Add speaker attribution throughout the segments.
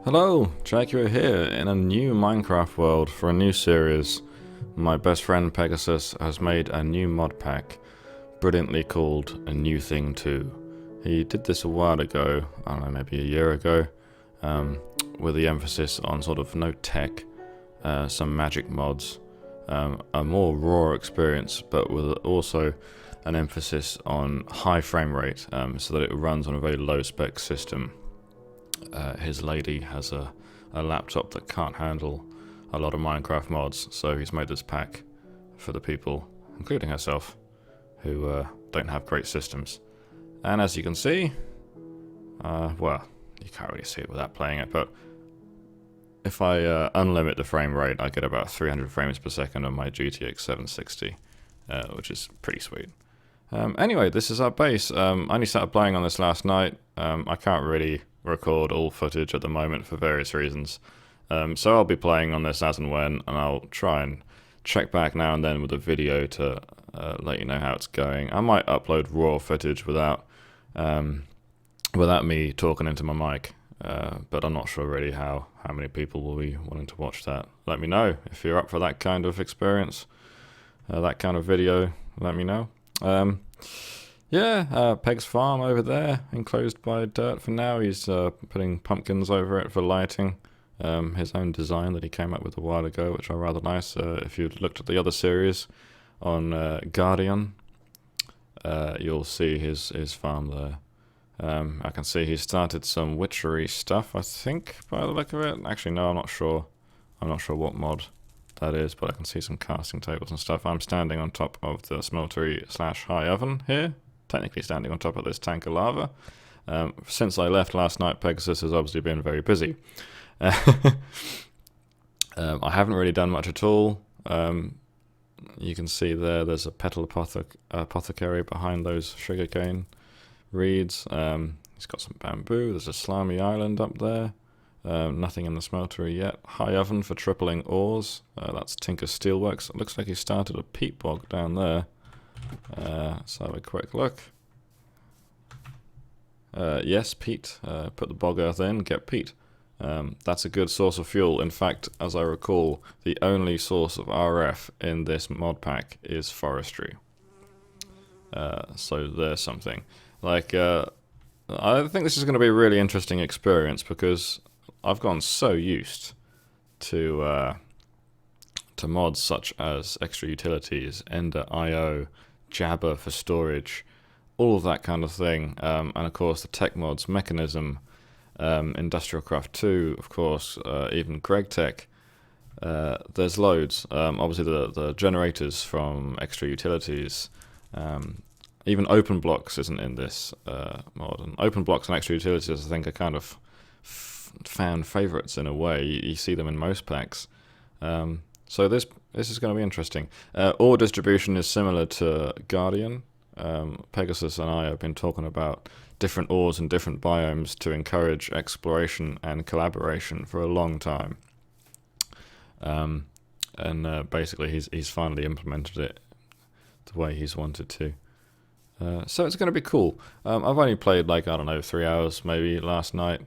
Speaker 1: Hello, Jaguar here in a new Minecraft world for a new series. My best friend Pegasus has made a new mod pack, brilliantly called A New Thing 2. He did this a while ago, I don't know, maybe a year ago, with the emphasis on sort of no tech, some magic mods, a more raw experience, but with also an emphasis on high frame rate, so that it runs on a very low spec system. His lady has a laptop that can't handle a lot of Minecraft mods, so he's made this pack for the people, including herself, who don't have great systems. And as you can see, well, you can't really see it without playing it, but if I unlimit the frame rate, I get about 300 frames per second on my GTX 760, which is pretty sweet. Anyway, this is our base. I only started playing on this last night. I can't really record all footage at the moment for various reasons. So I'll be playing on this as and when, and I'll try and check back now and then with a video to let you know how it's going. I might upload raw footage without me talking into my mic, but I'm not sure really how many people will be wanting to watch that. Let me know if you're up for that kind of experience, that kind of video. Let me know. Peg's farm over there, enclosed by dirt for now. He's putting pumpkins over it for lighting. His own design that he came up with a while ago, which are rather nice. If you looked at the other series on Guardian, you'll see his farm there. I can see he started some Witchery stuff, I think, by the look of it. Actually, no, I'm not sure. I'm not sure what mod that is, but I can see some casting tables and stuff. I'm standing on top of the smeltery/high oven here, technically standing on top of this tank of lava. Since I left last night, Pegasus has obviously been very busy. I haven't really done much at all. You can see there's a petal apothecary behind those sugarcane reeds. He's got some bamboo. There's a slimy island up there. Nothing in the smeltery yet. High oven for tripling ores. That's Tinker Steelworks. It looks like he started a peat bog down there. Let's have a quick look. Yes, peat. Put the bog earth in, get peat. That's a good source of fuel. In fact, as I recall, the only source of RF in this mod pack is Forestry. So there's something. Like, I think this is going to be a really interesting experience because I've gotten so used to mods such as extra utilities, EnderIO, Jabber for storage, all of that kind of thing, and of course the tech mods, Mekanism, IndustrialCraft 2, of course, even GregTech. There's loads. Obviously the generators from extra utilities. Even OpenBlocks isn't in this mod, and OpenBlocks and extra utilities I think are kind of fan favorites in a way. You see them in most packs. So this is going to be interesting. Ore distribution is similar to Guardian. Pegasus and I have been talking about different ores and different biomes to encourage exploration and collaboration for a long time. Basically he's finally implemented it the way he's wanted to. So it's going to be cool. I've only played like, I don't know, 3 hours maybe last night.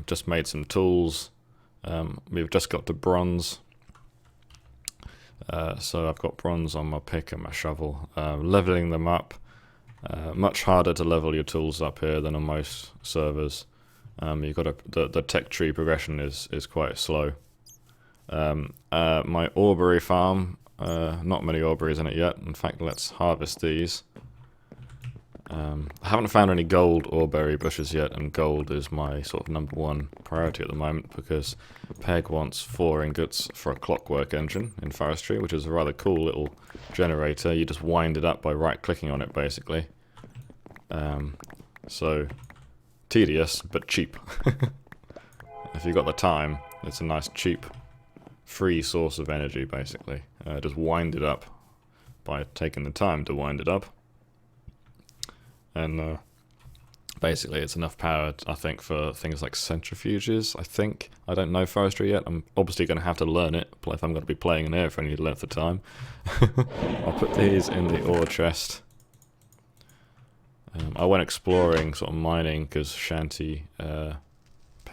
Speaker 1: Just made some tools. We've just got to bronze. So I've got bronze on my pick and my shovel. Leveling them up. Much harder to level your tools up here than on most servers. You've got the tech tree progression is quite slow. My auberry farm, not many auberries in it yet. In fact, let's harvest these. I haven't found any gold or berry bushes yet, and gold is my sort of #1 priority at the moment because Peg wants 4 ingots for a clockwork engine in Forestry, which is a rather cool little generator. You just wind it up by right-clicking on it, basically. So, tedious, but cheap. If you've got the time, it's a nice, cheap, free source of energy, basically. Just wind it up by taking the time to wind it up. And basically it's enough power, I think, for things like centrifuges, I think. I don't know Forestry yet. I'm obviously going to have to learn it if I'm going to be playing in here for any length of time. I'll put these in the ore chest. I went exploring, sort of mining, because Shanty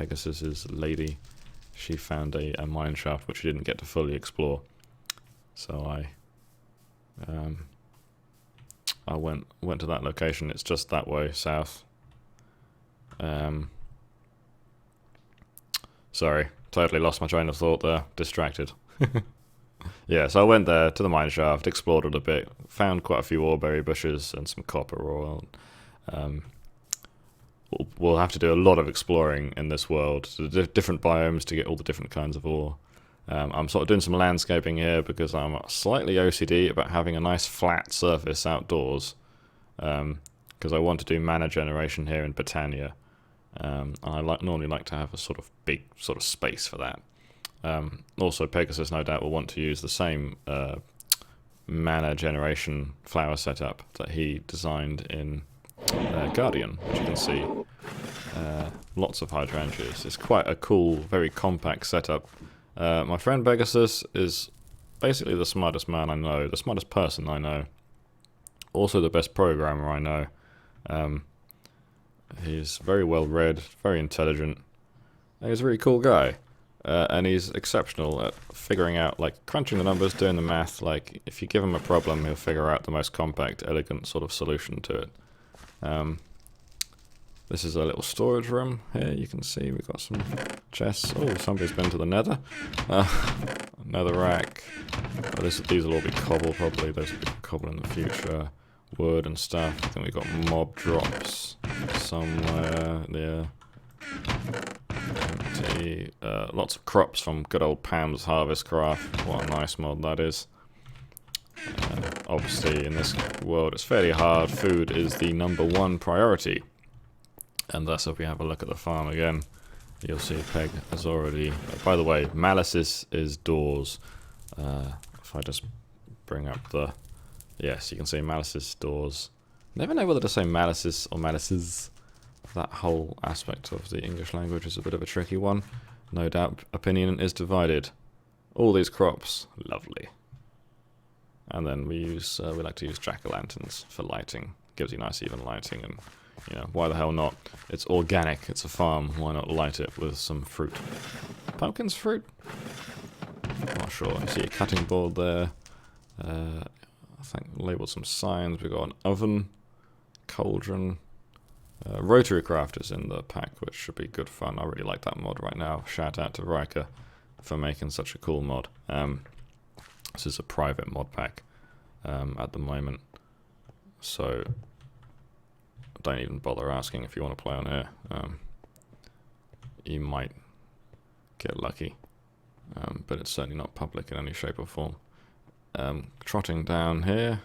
Speaker 1: Pegasus's lady, she found a mine shaft which she didn't get to fully explore. So I went to that location. It's just that way south. Sorry, totally lost my train of thought there. Distracted. Yeah, so I went there to the mine shaft, explored it a bit, found quite a few oreberry bushes and some copper ore. We'll have to do a lot of exploring in this world, the different biomes to get all the different kinds of ore. I'm sort of doing some landscaping here because I'm slightly OCD about having a nice flat surface outdoors, because I want to do mana generation here in Botania, and I normally like to have a sort of big sort of space for that. Also, Pegasus no doubt will want to use the same mana generation flower setup that he designed in Guardian, which you can see. Lots of hydrangeas. It's quite a cool, very compact setup. My friend Pegasus is basically the smartest man I know, the smartest person I know. Also the best programmer I know. He's very well read, very intelligent. And he's a really cool guy. And he's exceptional at figuring out, like, crunching the numbers, doing the math. Like, if you give him a problem, he'll figure out the most compact, elegant sort of solution to it. This is a little storage room here. You can see we've got some chests. Oh, somebody's been to the nether. Nether rack. Oh, these will all be cobble probably. Those will be cobble in the future. Wood and stuff. I think we've got mob drops somewhere there. Empty. Lots of crops from good old Pam's Harvest Craft. What a nice mod that is. Obviously, in this world, it's fairly hard. Food is the #1 priority. And thus, if we have a look at the farm again, you'll see Peg has already... by the way, Malice is doors. If I just bring up the... yes, you can see Malice's doors. Never know whether to say Malice's or Malice's. That whole aspect of the English language is a bit of a tricky one. No doubt opinion is divided. All these crops, lovely. And then we like to use jack-o'-lanterns for lighting. Gives you nice even lighting, and you know, why the hell not? It's organic, it's a farm, why not light it with some fruit? Pumpkin's fruit? Not sure. You see a cutting board there. I think labeled some signs. We've got an oven, cauldron. RotaryCraft is in the pack, which should be good fun. I really like that mod right now. Shout out to Riker for making such a cool mod. This is a private mod pack at the moment, so don't even bother asking if you want to play on here. You might get lucky, but it's certainly not public in any shape or form. Trotting down here.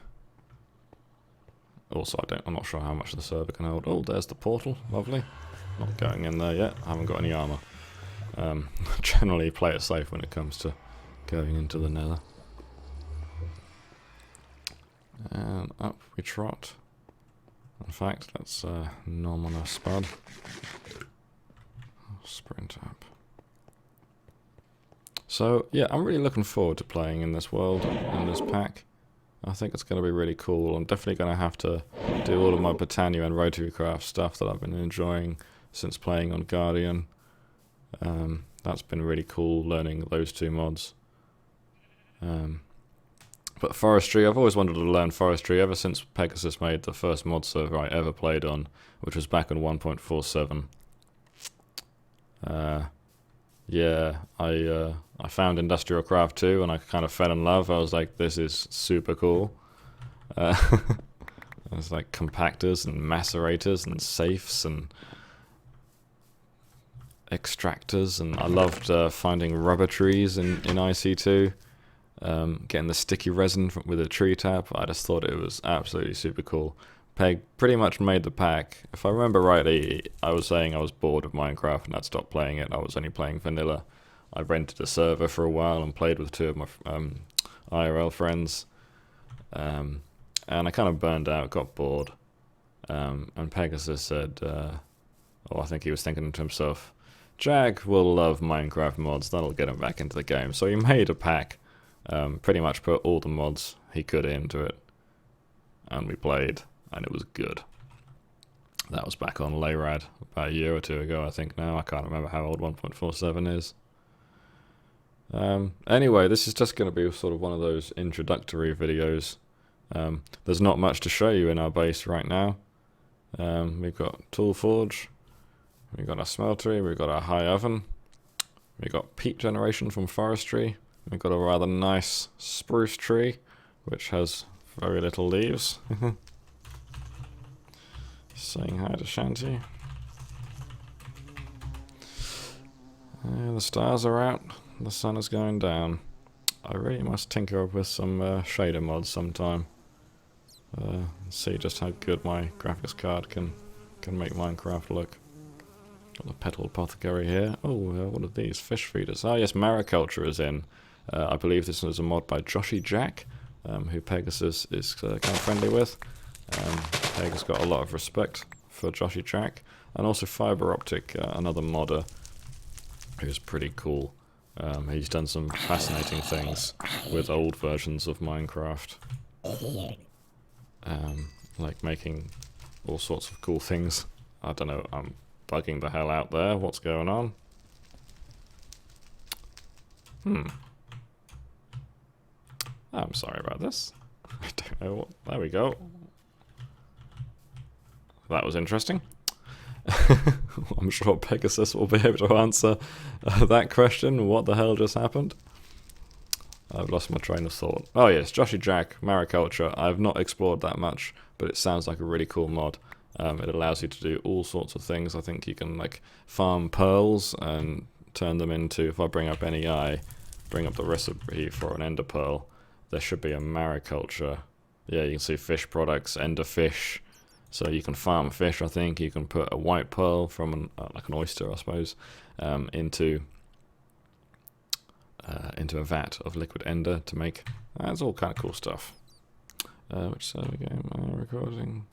Speaker 1: Also, I'm not sure how much the server can hold. Oh, there's the portal. Lovely. Not going in there yet. I haven't got any armor. Generally play it safe when it comes to going into the nether. And up we trot. In fact, let's nom on our spud. Sprint up. So, yeah, I'm really looking forward to playing in this world, in this pack. I think it's going to be really cool. I'm definitely going to have to do all of my Botania and RotaryCraft stuff that I've been enjoying since playing on Guardian. That's been really cool, learning those two mods. But Forestry, I've always wanted to learn Forestry ever since Pegasus made the first mod server I ever played on, which was back on 1.47. Yeah, I found Industrial Craft 2 and I kind of fell in love. I was like, this is super cool. There's like compactors and macerators and safes and extractors, and I loved finding rubber trees in IC2. Getting the sticky resin with a tree tap. I just thought it was absolutely super cool. Peg pretty much made the pack. If I remember rightly, I was saying I was bored of Minecraft and I'd stopped playing it. I was only playing vanilla. I rented a server for a while and played with two of my IRL friends. And I kind of burned out, got bored. And Pegasus said, I think he was thinking to himself, Jack will love Minecraft mods, that'll get him back into the game. So he made a pack, pretty much put all the mods he could into it. And we played. And it was good. That was back on Layrad about a year or two ago, I think now. I can't remember how old 1.47 is. Anyway, this is just going to be sort of one of those introductory videos. There's not much to show you in our base right now. We've got Tool Forge, we've got our smeltery, we've got our high oven, we've got peat generation from Forestry, we've got a rather nice spruce tree, which has very little leaves. Saying hi to Shanty. The stars are out, the sun is going down. I really must tinker with some shader mods sometime. See just how good my graphics card can make Minecraft look. Got the Petal Apothecary here. Oh, what are these? Fish feeders. Ah yes, Mariculture is in. I believe this is a mod by Joshy Jack, who Pegasus is kind of friendly with. Peg has got a lot of respect for Joshy Jack. And also Fiber Optic, another modder, who's pretty cool. He's done some fascinating things with old versions of Minecraft. Like making all sorts of cool things. I don't know, I'm bugging the hell out there. What's going on? I'm sorry about this. I don't know what... There we go. That was interesting. I'm sure Pegasus will be able to answer that question. What the hell just happened? I've lost my train of thought. Oh yes, Joshy Jack, Mariculture. I've not explored that much, but it sounds like a really cool mod. It allows you to do all sorts of things. I think you can like farm pearls and turn them into, if I bring up NEI, bring up the recipe for an ender pearl, there should be a Mariculture. Yeah, you can see fish products, ender fish. So you can farm fish, I think. You can put a white pearl from like an oyster, I suppose, into a vat of liquid ender to make. That's all kind of cool stuff. Which server game am I recording?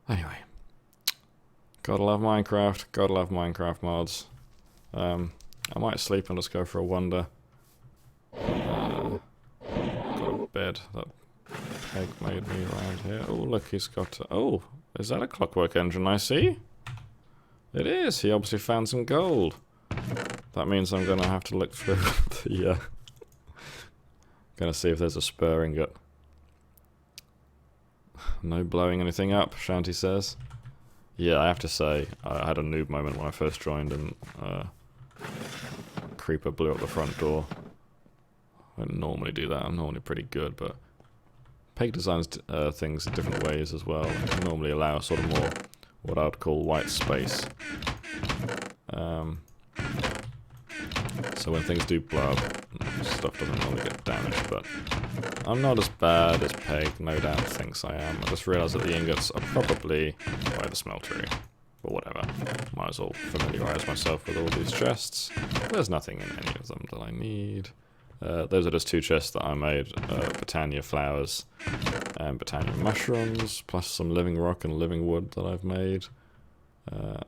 Speaker 1: Anyway. Gotta love Minecraft, gotta love Minecraft mods. I might sleep and just go for a wander. Got a bed that Peg made me around here. Oh, look, he's got... Oh, is that a clockwork engine I see? It is, he obviously found some gold. That means I'm gonna have to look through the... Gonna see if there's a spur ingot. No blowing anything up, Shanty says. Yeah, I have to say, I had a noob moment when I first joined and creeper blew up the front door. I don't normally do that, I'm normally pretty good, but Peg designs things in different ways as well. I normally allow sort of more what I would call white space. So when things do blow up, stuff doesn't normally get damaged, but I'm not as bad as Peg, no doubt thinks I am. I just realised that the ingots are probably by the smeltery, but whatever. Might as well familiarise myself with all these chests. There's nothing in any of them that I need. Those are just two chests that I made, Botania flowers and Botania mushrooms, plus some living rock and living wood that I've made. There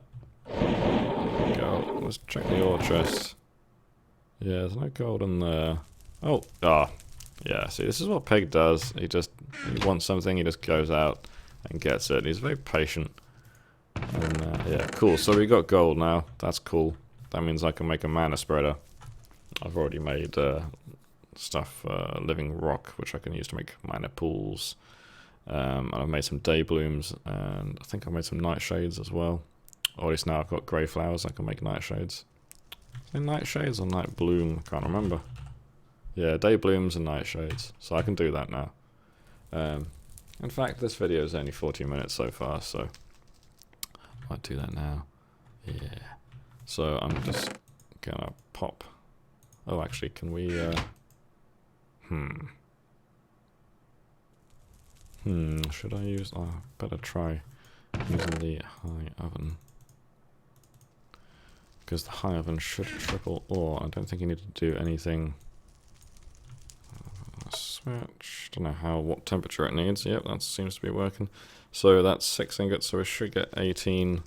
Speaker 1: we go. Let's check the ore chest. Yeah, there's no gold in there. Oh, yeah, see, this is what Peg does. He wants something, he just goes out and gets it. He's very patient. And, yeah, cool. So we got gold now. That's cool. That means I can make a mana spreader. I've already made stuff, living rock, which I can use to make mana pools. And I've made some day blooms, and I think I made some nightshades as well. Or at least now I've got grey flowers, I can make nightshades. Is it nightshades or night bloom? I can't remember. Yeah, day blooms and nightshades. So I can do that now. In fact, this video is only 40 minutes so far, so I might do that now. Yeah. So I'm just gonna pop. Oh, actually, can we? Should I use? Oh, better try using the high oven. Because the high oven should triple ore. I don't think you need to do anything. Switch. Don't know what temperature it needs. Yep, that seems to be working. So that's 6 ingots, so we should get 18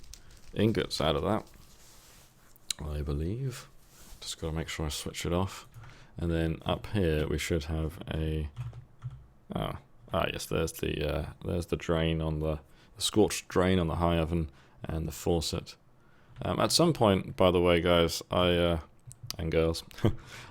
Speaker 1: ingots out of that. I believe. Just got to make sure I switch it off. And then up here we should have a... yes, there's the drain on the scorched drain on the high oven and the faucet. At some point, by the way, guys, and girls,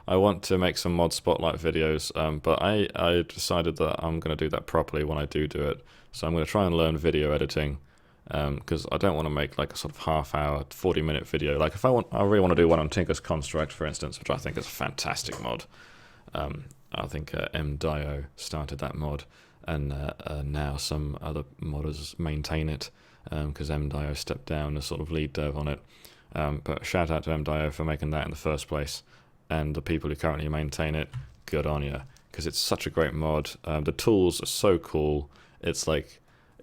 Speaker 1: I want to make some mod spotlight videos, but I decided that I'm going to do that properly when I do it. So I'm going to try and learn video editing, because I don't want to make like a sort of half-hour, 40-minute video. Like if I really want to do one on Tinker's Construct, for instance, which I think is a fantastic mod. I think EnderIO started that mod, and now some other modders maintain it, because EnderIO stepped down as sort of lead dev on it. But shout out to EnderIO for making that in the first place, and the people who currently maintain it, good on you, because it's such a great mod. The tools are so cool. It's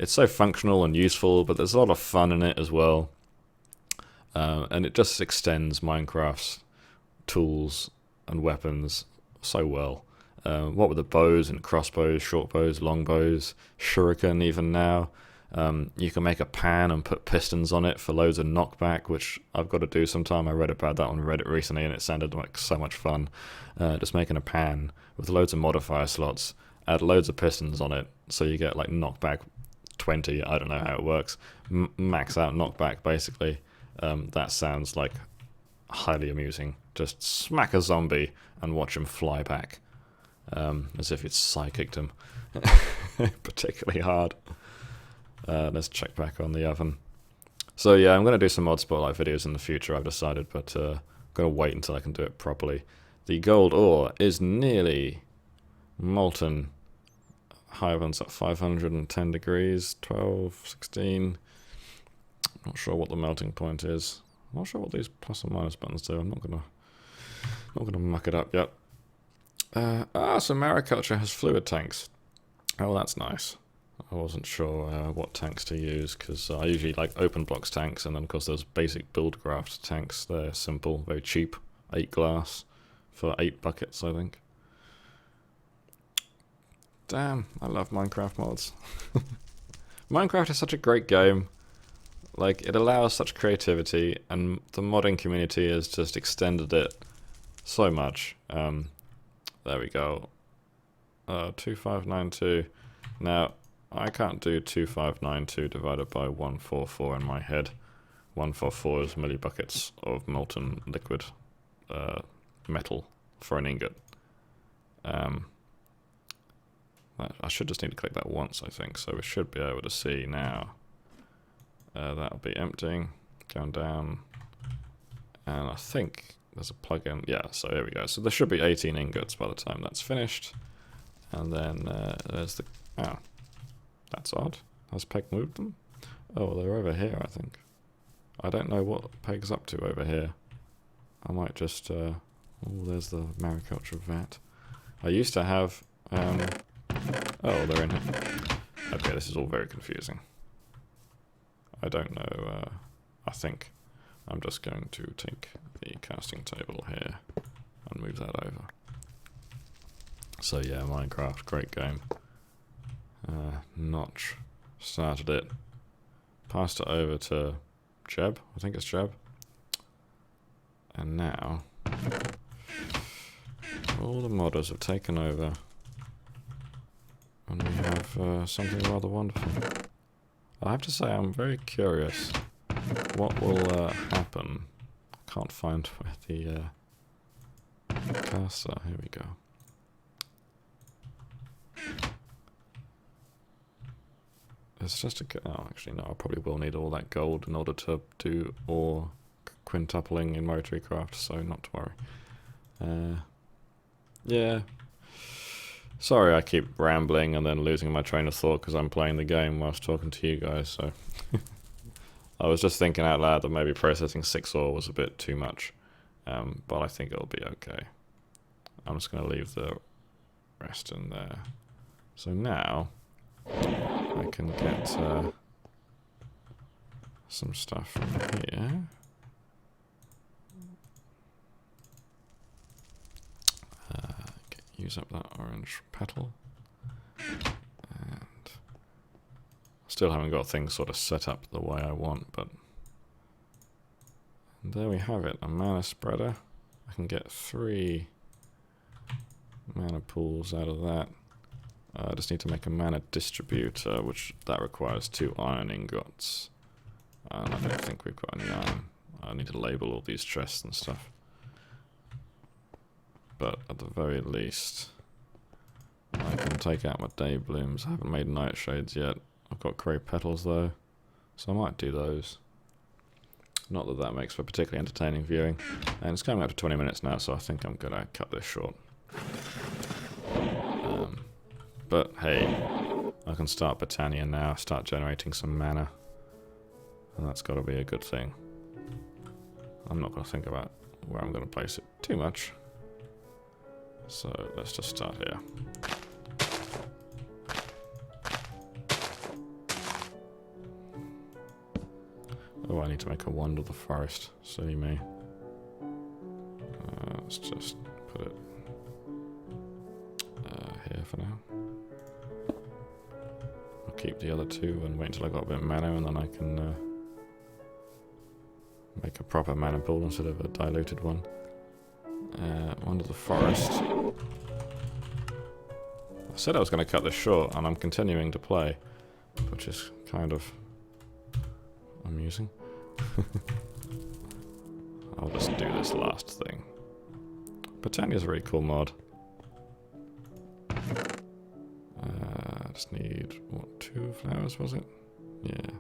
Speaker 1: so functional and useful, but there's a lot of fun in it as well. And it just extends Minecraft's tools and weapons so well. What with the bows and crossbows, short bows, long bows, shuriken even now. You can make a pan and put pistons on it for loads of knockback, which I've got to do sometime. I read about that on Reddit recently and it sounded like so much fun. Just making a pan with loads of modifier slots, add loads of pistons on it, so you get like knockback 20, I don't know how it works, max out knockback basically. That sounds like highly amusing. Just smack a zombie and watch him fly back, as if it's psychicked him particularly hard. Let's check back on the oven. So yeah, I'm going to do some mod spotlight videos in the future, I've decided, but I'm going to wait until I can do it properly. The gold ore is nearly molten. High oven's at 510 degrees, 12, 16. Not sure what the melting point is. Not sure what these plus and minus buttons do. I'm not gonna muck it up yet. So Mariculture has fluid tanks. Oh, that's nice. I wasn't sure what tanks to use, because I usually like OpenBlocks tanks, and then of course there's basic Buildcraft tanks. They're simple, very cheap, 8 glass for 8 buckets, I think. Damn, I love Minecraft mods. Minecraft is such a great game. Like, it allows such creativity, and the modding community has just extended it so much. There we go. 2592. Now, I can't do 2592 divided by 144 in my head. 144 is millibuckets of molten liquid metal for an ingot. I should just need to click that once, I think, so we should be able to see now. That'll be emptying, going down, and I think there's a plug-in. Yeah, so here we go. So there should be 18 ingots by the time that's finished. And then there's the... Oh, that's odd. Has Peg moved them? Oh, they're over here, I think. I don't know what Peg's up to over here. I might just... oh, there's the Mariculture vat. I used to have... oh, they're in here. Okay, this is all very confusing. I don't know, I think I'm just going to take the casting table here and move that over. So yeah, Minecraft, great game. Notch started it, passed it over to Jeb, I think it's Jeb. And now, all the modders have taken over. And we have something rather wonderful. I have to say, I'm very curious what will happen. I can't find where the caster. Here we go. It's just a... Oh, actually, no, I probably will need all that gold in order to do ore quintupling in RotaryCraft, so not to worry. Yeah. Sorry I keep rambling and then losing my train of thought because I'm playing the game whilst talking to you guys, so... I was just thinking out loud that maybe processing 6 ore was a bit too much, but I think it'll be okay. I'm just going to leave the rest in there. So now, I can get some stuff from here. Use up that orange petal. And still haven't got things sort of set up the way I want, but And there we have it, a mana spreader. I can get 3 mana pools out of that. I just need to make a mana distributor, which that requires 2 iron ingots. And I don't think we've got any iron. I need to label all these chests and stuff. But at the very least, I can take out my day blooms. I haven't made nightshades yet. I've got grey petals though, so I might do those. Not that that makes for particularly entertaining viewing. And it's coming up to 20 minutes now, so I think I'm going to cut this short. But hey, I can start Botania now, start generating some mana. And that's got to be a good thing. I'm not going to think about where I'm going to place it too much. So let's just start here. Oh, I need to make a wand of the forest. Silly me. Let's just put it here for now. I'll keep the other 2 and wait until I got a bit of mana, and then I can make a proper mana pool instead of a diluted one. Wand of the forest. I said I was going to cut this short, and I'm continuing to play, which is kind of amusing. I'll just do this last thing. Botania's a really cool mod. I just need, what, 2 flowers, was it? Yeah.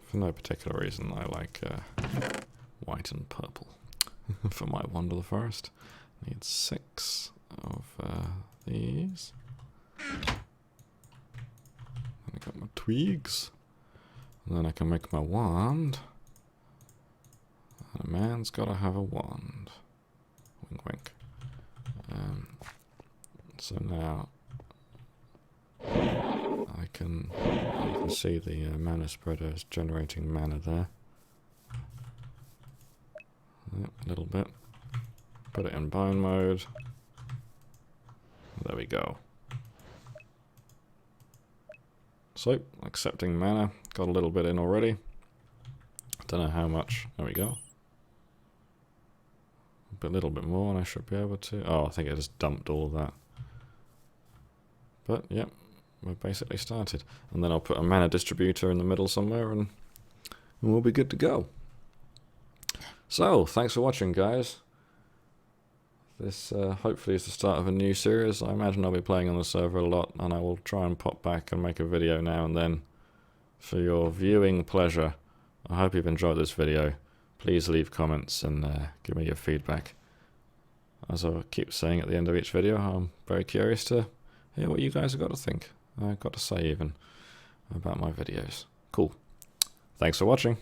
Speaker 1: For no particular reason, I like white and purple for my wand of the forest. Need 6 of these. And I got my twigs. And then I can make my wand. And a man's gotta have a wand. Wink wink. So now you can see the mana spreader is generating mana there. Yep, a little bit. Put it in bind mode. There we go. So, accepting mana. Got a little bit in already. Don't know how much. There we go. A little bit more and I should be able to... Oh, I think it just dumped all of that. But, yep. We're basically started. And then I'll put a mana distributor in the middle somewhere and we'll be good to go. So, thanks for watching, guys. This hopefully is the start of a new series. I imagine I'll be playing on the server a lot, and I will try and pop back and make a video now and then for your viewing pleasure. I hope you've enjoyed this video. Please leave comments and give me your feedback. As I keep saying at the end of each video, I'm very curious to hear what you guys have got to think. I've got to say even about my videos. Cool. Thanks for watching.